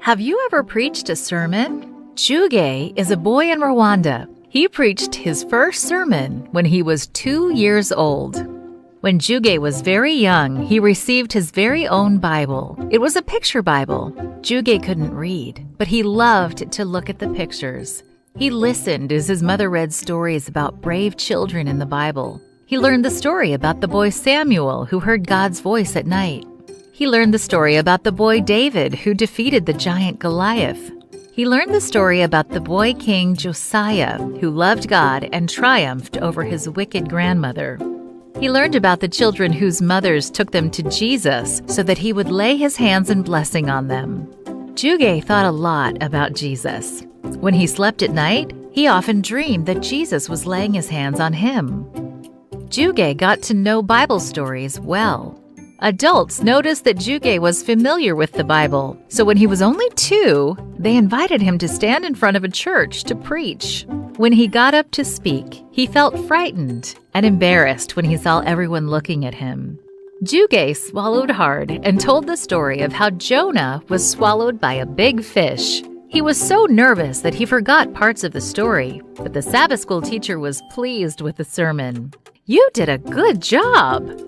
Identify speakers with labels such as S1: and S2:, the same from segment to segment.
S1: Have you ever preached a sermon? Juge is a boy in Rwanda. He preached his first sermon when he was 2 years old. When Juge was very young, he received his very own Bible. It was a picture Bible. Juge couldn't read, but he loved to look at the pictures. He listened as his mother read stories about brave children in the Bible. He learned the story about the boy Samuel who heard God's voice at night. He learned the story about the boy David who defeated the giant Goliath. He learned the story about the boy king Josiah who loved God and triumphed over his wicked grandmother. He learned about the children whose mothers took them to Jesus so that he would lay his hands in blessing on them. Juge thought a lot about Jesus. When he slept at night, he often dreamed that Jesus was laying his hands on him. Juge got to know Bible stories well. Adults noticed that Juge was familiar with the Bible, so when he was only 2, they invited him to stand in front of a church to preach. When he got up to speak, he felt frightened and embarrassed when he saw everyone looking at him. Juge swallowed hard and told the story of how Jonah was swallowed by a big fish. He was so nervous that he forgot parts of the story, but the Sabbath school teacher was pleased with the sermon. "You did a good job!"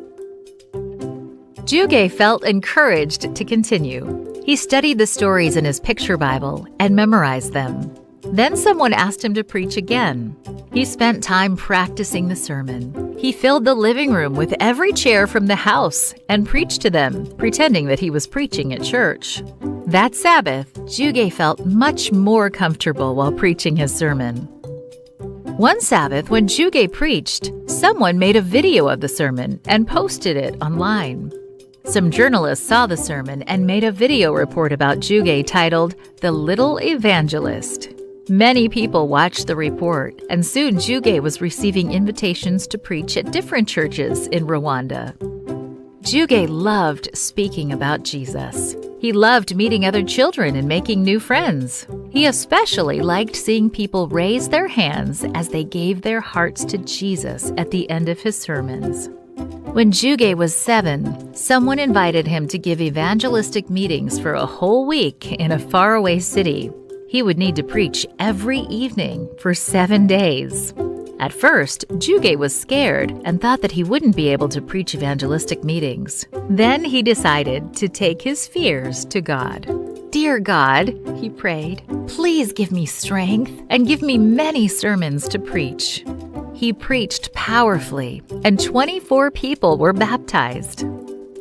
S1: Juge felt encouraged to continue. He studied the stories in his picture Bible and memorized them. Then someone asked him to preach again. He spent time practicing the sermon. He filled the living room with every chair from the house and preached to them, pretending that he was preaching at church. That Sabbath, Juge felt much more comfortable while preaching his sermon. One Sabbath, when Juge preached, someone made a video of the sermon and posted it online. Some journalists saw the sermon and made a video report about Juge titled "The Little Evangelist." Many people watched the report, and soon Juge was receiving invitations to preach at different churches in Rwanda. Juge loved speaking about Jesus. He loved meeting other children and making new friends. He especially liked seeing people raise their hands as they gave their hearts to Jesus at the end of his sermons. When Juge was 7, someone invited him to give evangelistic meetings for a whole week in a faraway city. He would need to preach every evening for 7 days. At first, Juge was scared and thought that he wouldn't be able to preach evangelistic meetings. Then he decided to take his fears to God. "Dear God," he prayed, "please give me strength and give me many sermons to preach." He preached powerfully, and 24 people were baptized.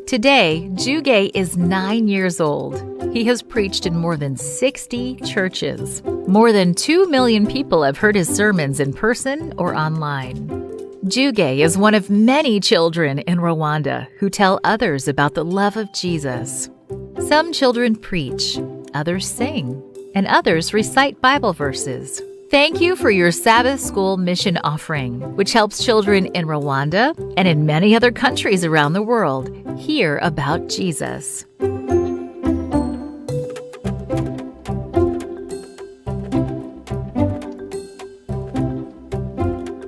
S1: Today, Juge is 9 years old. He has preached in more than 60 churches. More than 2 million people have heard his sermons in person or online. Juge is one of many children in Rwanda who tell others about the love of Jesus. Some children preach, others sing, and others recite Bible verses. Thank you for your Sabbath School mission offering, which helps children in Rwanda and in many other countries around the world hear about Jesus.